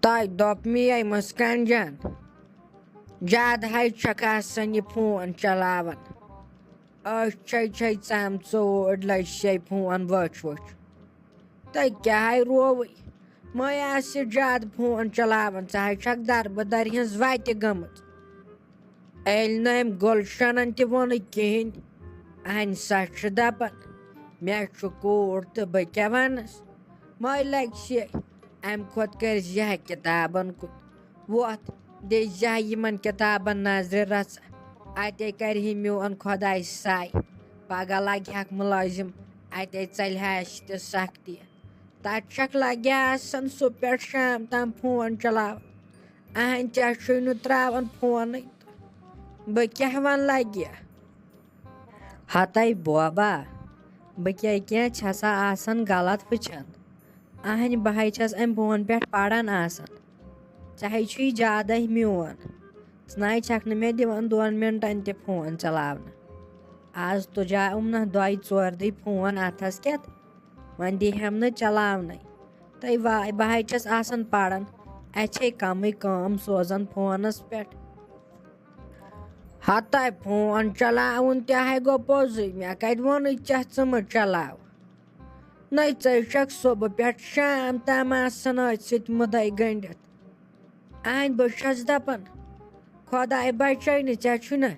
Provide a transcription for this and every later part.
تۄہہِ دوٚپ میے مسکان جان زیادٕ حظ چھکھ آسان یہِ فون چلاوان أچھ چھے ژم ژوٗرۍ لٔجسے فون وٕچھ وٕچھ تُہۍ کیٛاہ رووٕے مے آسہِ زیادٕ فون چلاوان ژٕ حظ چھکھ دربٕدر ہِنٛز وتہِ گٔمٕژ ییٚلہِ نہٕ أمۍ گُلشنن تہِ ووٚنُے کِہیٖنۍ اَہنہِ سا چھُ دپان مےٚ چھُ کوٗر تہٕ بہٕ کیٛاہ وَنس مے لگہِ اَمہِ کھۄتہٕ کٔرزِ ہا کِتابن کُن وۄتھ دِزِ ہا یِمن کِتابن نظرِ رژھا اتے کرِہی میون خۄداے ساے پگہہ لگہِ ہاکھ مُلٲزِم اتے ژلہِ ہا اَسہِ تہِ سختی تتہِ چھکھ لگیا آسان صُبح پٮ۪ٹھ شام تام فون چلاوان اَہنہِ ژےٚ چھُے نہٕ تراوان فونٕے تہٕ بہٕ کیٛاہ وَنہٕ لگہِ ہتے بوبا بہٕ کیٛاہ کینٛہہ چھسا آسان غلط وٕچھان اَہنہِ بہٕ حظ چھس امہِ فون پٮ۪ٹھ پران آسان ژےٚ حظ چھُے زیادے میون ژٕ نہ حظ چھکھ نہٕ مےٚ دِوان 2 مِنٹن تہِ فون چلاونہٕ آز تُجاوُم نہ 2-4 دۄہہِ فون اَتھس کٮ۪تھ وۄنۍ دیٖہَم نہٕ چلاونَے تہٕ واے بہٕ حظ چھس آسان پران اَسہِ چھے کمٕے کٲم سوزان فونس پٮ۪ٹھ ہتے فون چلاوُن تہِ ہاے گوٚو پوٚزُے مےٚ کتہِ ووٚنُے ژےٚ ژٕ مہٕ چلاو نَے ژے چھکھ صُبح پٮ۪ٹھ شام تام آسان أتھۍ سۭتۍ مُدے گٔنڈِتھ اَہنہِ بہٕ چھس دپان خۄداے بچٲینہِ ژےٚ چھُنہ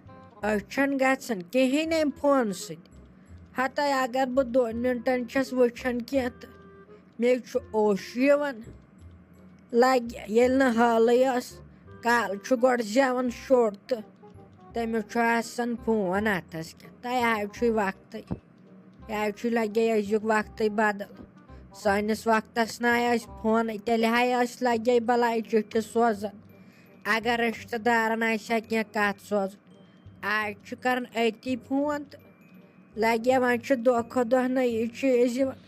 أچھن گژھان کِہیٖنۍ امہِ فونہٕ سۭتۍ ہتے اگر بہٕ 2 مِنٹن چھس وٕچھان کینٛہہ تہٕ مےٚ چھُ اوش یِوان لگہِ ییٚلہِ نہٕ حالٕے ٲس کالہٕ چھُ گۄڈٕ زٮ۪وان شُر تہٕ تٔمِس چھُ آسان فون اَتھس کٮ۪تھ تۄہہِ حظ چھُے وقتٕے یہِ حظ چھُ لگے أزیُک وقتٕے بدل سٲنِس وقتس نہ ٲسۍ فونٕے تیٚلہِ ہاے ٲسۍ لگے بلاے چِٹھِ سوزان اگر رِشتہٕ دارن آسہِ ہا کینٛہہ کتھ سوزُن آز چھُ کران أتی فون تہٕ لگے وۄنۍ چھُ دۄہ کھۄتہٕ دۄہ نٔیی چیٖز یِوان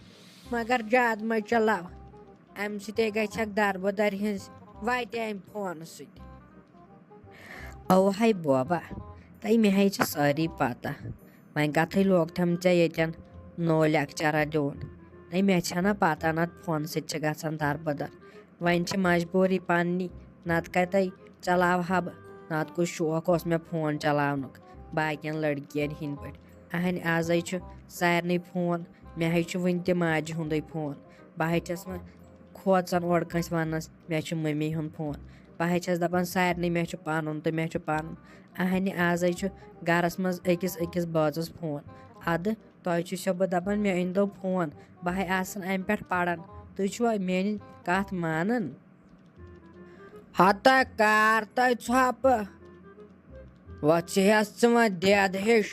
مگر زیادٕ مہ چلاو امہِ سۭتۍ گژھکھ دربٕدر ہِنٛز وتہِ امہِ فونہٕ سۭتۍ اوٚو ہے بوبا تہٕ مےٚ حظ چھِ سٲری پتہ وۄنۍ کتھٕے لوگتھم ژےٚ ییٚتٮ۪ن نوٚو لیکچرا دِوُن نَے مےٚ چھنہ پتہ نتہٕ فونہٕ سۭتۍ چھِ گژھان دربٕدر وۄنۍ چھِ مجبوٗری پننی نتہٕ کتے چلاوہا بہٕ نتہٕ کُس شوق اوس مےٚ فون چلاونُک باقین لڑکین ہِنٛدۍ پٲٹھۍ اَہنہِ آزے چھُ سارنٕے فون مےٚ حظ چھُ وُنہِ تہِ ماجہِ ہُنٛدُے فون بہٕ حظ چھس وۄنۍ کھوژان اورٕ کٲنٛسہِ وننس مےٚ چھُ مٔمی ہُنٛد فون بہٕ حظ چھس دپان سارنٕے مےٚ چھُ پنُن تہٕ مےٚ چھُ پنُن اَہنہِ آزے چھُ گرس منٛز أکِس بٲژس فون ادٕ تۄہہِ چھُسو بہٕ دپان مےٚ أنۍتو فون بہٕ ہے آسان امہِ پٮ۪ٹھ پران تُہۍ چھُوا میٲنۍ کتھ مانان ہتے کار تۄہہِ ژھۄپہٕ وۄنۍ ژٕہٮ۪س ژٕ وۄنۍ دٮ۪د ہِش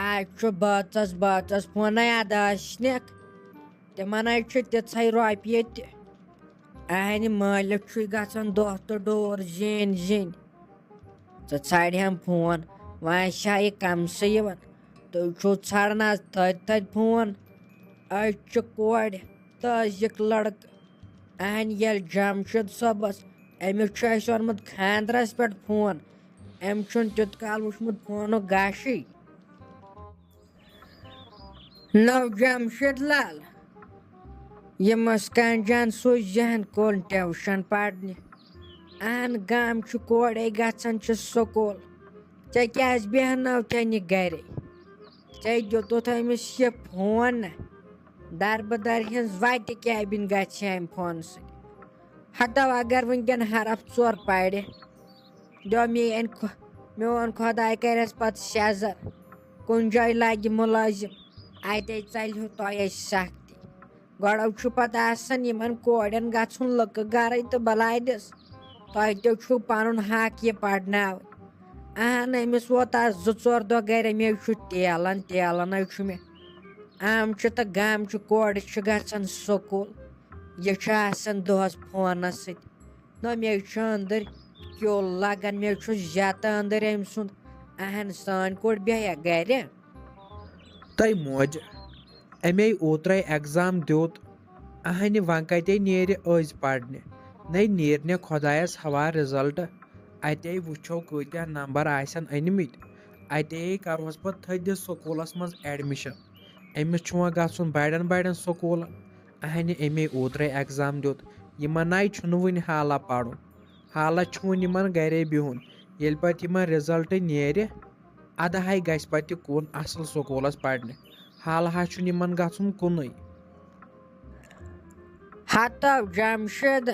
آز چھُ بٲژس فونٕے اَدٕ ٲسنکھ تِمن حظ چھُ تِژھے رۄپیہِ تہِ اَہنہِ مٲلِک چھُے گژھان دۄہ تہٕ ڈوٗر زیٖنۍ ژٕ ژھانڈہَم فون وۄنۍ آسہِ ہا یہِ کمسٕے یِوان تُہۍ چھُو ژھانڈان آز تھٔدۍ فون أسۍ چھِ کورِ تٲزِک لڑکہٕ اَہنہِ ییٚلہِ جمشید صٲبس أمِس چھُ اَسہِ اوٚنمُت خاندرس پٮ۪ٹھ فون أمۍ چھُنہٕ تیُت کال وٕچھمُت فونُک گاشٕے نو جمشید لال یہِ مسکان جان سوٗزِہن کُن ٹیوشن پرنہِ اہن گامچہِ کورے گژھان چھِ سکوٗل ژےٚ کیٛازِ بیٚہنٲوتھَن یہِ گرے ژےٚ دِتُتھ أمِس یہِ فون نہ دربٕدر ہِنٛز وتہِ کیبِن گژھِ امہِ فونہٕ سۭتۍ ہتو اگر وٕنکٮ۪ن حرف 4 پرِ میون خۄداے کرٮ۪س پتہٕ سیزر کُنہِ جایہِ لگہِ مُلٲزِم اتے ژلہِ تۄہہِ سختی گۄڈٕ چھُ پتہٕ آسان یِمن کورٮ۪ن گژھُن لُکہٕ گرے تہٕ بلاے دِس تۄہہِ تہِ چھُو پنُن حق یہِ پرناوٕنۍ اہن أمِس ووت آز 2-4 دۄہ گرِ مے چھُ تیلان حظ چھُ مےٚ آمچہِ تہٕ گامچہِ کورِ چھِ گژھان سکوٗل یہِ چھُ آسان دۄہس فونس سۭتۍ نہ مے چھُ أنٛدٕرۍ کیُل لگان مے چھُ زیتہٕ أنٛدٕرۍ أمۍ سُنٛد اہن سٲنۍ کوٗر بیٚہیا گرِ تۄہہِ موجہِ اَمے اوترے ایٚگزام دیُت اَہنہِ وۄنۍ کتے نیرِ أزۍ پرنہِ نَے نیرنہِ خۄدایس حوالہٕ رِزلٹ اتے وٕچھو کۭتیاہ نمبر آسن أنمٕتۍ اتے کروس پتہٕ تھٔدِس سکوٗلس منٛز ایڈمِشن أمِس چھُ وۄنۍ گژھُن بڑٮ۪ن سکوٗلن اَہنہِ اَمے اوترے ایٚگزام دیُت یِمن آیہِ چھُنہٕ وُنہِ حالا پرُن حالا چھُ وُنہِ یِمن گرے بِہُن ییٚلہِ پتہٕ یِمن رِزلٹ نیرِ اَدٕ ہاے گژھِ پتہٕ یہِ کُن اصل سکوٗلس پرنہِ حالہا چھُنہٕ یِمن گژھُن کُنُے. ہتو جمشید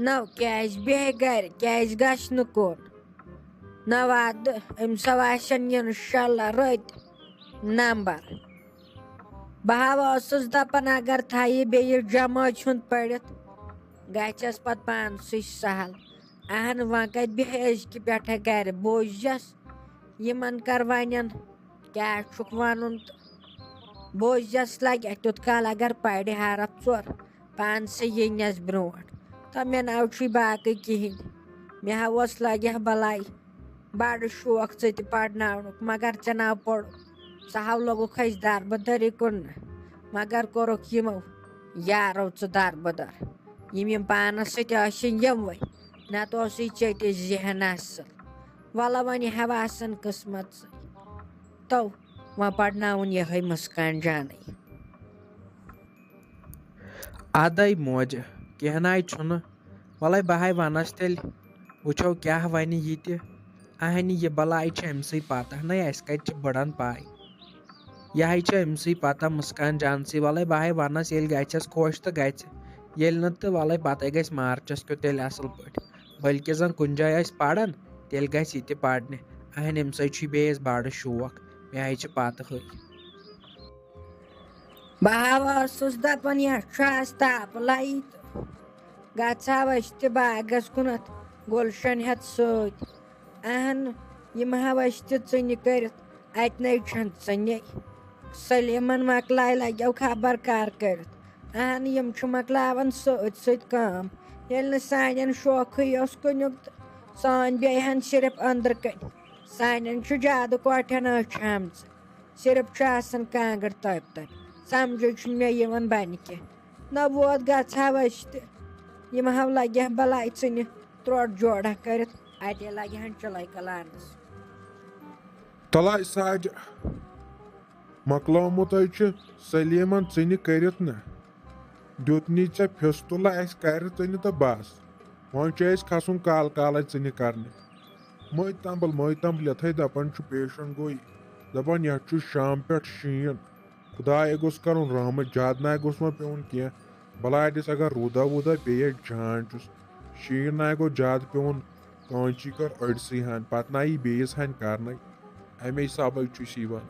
نو کیٛازِ بیٚہہِ گرِ کیٛازِ گژھِ نہٕ کُن نہ وادٕ أمِس آسن اِنشاللہ رٔتۍ نمبر بہٕ ہا ٲسٕس دپان اگر تھایہِ بیٚیہِ جمٲژ ہُنٛد پٔرِتھ گژھٮ۪س پتہٕ پانسٕے سہل اہن وۄنۍ کتہِ بیٚہہِ أزکہِ پٮ۪ٹھے گرِ بوٗزجس یِمن کر ونٮ۪ن کیٛاہ چھُکھ ونُن تہٕ بوٗزجس لگہِ تیُت کال اگر پرِ حرف ژور پانسٕے یِنٮ۪س برونٛٹھ تہٕ مےٚ ناو چھُے باقٕے کِہینۍ مےٚ ہا اوس لگہِ ہا بلاے بڑٕ شوق ژٕ تہِ پرناونُک مگر ژےٚ ناو پوٚرُکھ ژٕ ہاو لوٚگُکھ أسۍ دربٕدٔری کُننہٕ مگر کوٚرُکھ یِمو یارو ژٕ دربٕدر یِم پانس سۭتۍ ٲسِنۍ یِموے نتہٕ اوسُے ژیٚٹِتھ ذہن اصل وَلہ وۄنۍ ہا آسان قٕسمتسٕے تو وۄنۍ پرناوُن یِہے مسکان جانے. ادے موجہِ کینٛہہ ناے چھُنہٕ وَلے بہٕ ہاے ونس تیٚلہِ وٕچھو کیٛاہ ونہِ یہِ تہِ اہنہِ یہِ بلاے چھِ أمسٕے پتہ نَے اَسہِ کتہِ چھِ بٕڑن پاے یہِ ہاے چھِ أمسٕے پتہ مسکان جانسٕے وَلے بہٕ ہاے ونس ییٚلہِ گژھٮ۪س خۄش تہٕ گژھِ ییٚلہِ نہٕ تہٕ وَلے پتے گژھِ مارچس کیُتھ تیٚلہِ اصل پٲٹھۍ بٔلکہِ زن کُنہِ جایہِ آسہِ پران تیٚلہِ گژھِ یہِ تہِ پرنہِ اہن أمسٕے چھُ بیٚیِس بڑٕ شوق مےٚ ہاے چھِ پتہٕ ہٕے. بہٕ ہا ٲسٕس دپان یتھ چھُ آز تاپہٕ لایہِ تہٕ گژھہاو أسۍ تہِ باغس کُنتھ گُلشن ہٮ۪تھ سۭتۍ اہن یِم ہاو أسۍ تہِ ژٕنہِ کٔرِتھ اتہِ نَے چھنہٕ ژٕنے سلیمن مۄکلاے لگیو خبر کر کٔرِتھ اہن یِم چھِ مۄکلاوان سۭتۍ سۭتۍ کٲم ییٚلہِ نہٕ سانٮ۪ن شوقٕے اوس کُنیُک تہٕ سٲنۍ بیٚیہِ ہن صرف أنٛدرٕ کَنۍ سانٮ۪ن چھُ جادٕ کوٹھٮ۪ن أچھ ہامژٕ صرف چھُ آسان کانٛگٕر تٔپۍ تٔپۍ سمجھے چھُنہٕ مےٚ یِوان بنہِ کینٛہہ نہ ووت گژھہاو أسۍ تہِ یِم ہاو لگہِ ہا بلاے ژٕنہِ ترٛوٹ جوڑا کٔرِتھ اتے لگہِ ہن چِلے کلانس. تلاے ساجہِ مۄکلومُتے چھُ سلیمن ژٕنہِ کٔرِتھ نہٕ دیُتنی ژےٚ فِستُلہ اسہِ کرِ ژٕنہِ تہٕ بس وۄنۍ چھُ اسہِ کھسُن کال کالے ژٕنہِ کرنہِ مٔتۍ تمبل یتھے دپان چھُ پیشن گویی دپان یتھ چھُ شام پٮ۪ٹھ شیٖن خداے گوٚژھ کرُن رحمت زیادٕ ناے گوٚژھ وۄنۍ پیوٚن کینٛہہ بلاے دِس اگر روٗدا ووٗدا پیٚیہِ جان چھُس شیٖن ناے گوٚژھ زیادٕ پیوٚن کٲنچی کر أڑسٕے ہن پتہٕ ناے یی بیٚیِس ہنہِ کرنے امے حسابے چھُس یی ونان.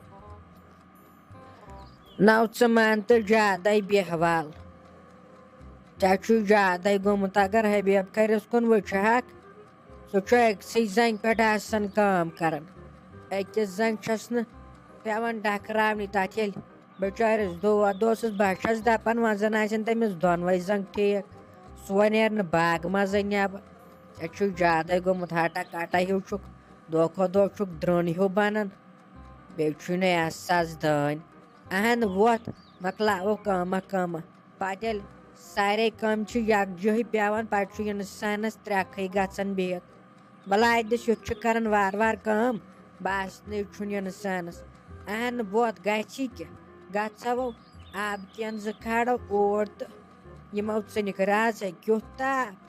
نو ژٕ مان تہٕ زیادے بیہوال ژےٚ چھُے زیادے گوٚمُت اگر حبیب کٔرِس کُن وٕچھہکھ سُہ چھُ أکسٕے زنٛگہِ پٮ۪ٹھ آسان کٲم کران أکِس زنٛگہِ چھس نہٕ پیٚوان ٹکراونہِ تتھ ییٚلہِ بِچٲرِس دود اوسُس بہٕ چھس دپان وۄنۍ زن آسن تٔمِس دۄنوے زنٛگہٕ ٹھیٖک سُہ نیرِ نہٕ باغہٕ منٛزے نٮ۪بر ژےٚ چھُے زیادے گوٚمُت ہٹا کٹا ہیوٗ چھُکھ دۄہ کھۄتہٕ دۄہ چھُکھ درٛوٚن ہیوٗ بنان بیٚیہِ چھُے نہٕ احساس دٲنۍ اہن ووت مۄکلاوو کٲمہ پتہٕ ییٚلہِ سارے کٲم چھِ یکجہٕے پیٚوان پتہٕ چھُ انسانس ترٛکھٕے گژھان بِہِتھ بلاے دِس یُتھ چھُ کران وارٕ وارٕ کٲم باسنٕے چھُنہٕ انسانس اہن ووت گژھی کیٛاہ گژھو آبہٕ کٮ۪ن زٕ کھاڑو اوٗرۍ تہٕ یِمو ژٕنِکھ رازے کیُتھ تاپھ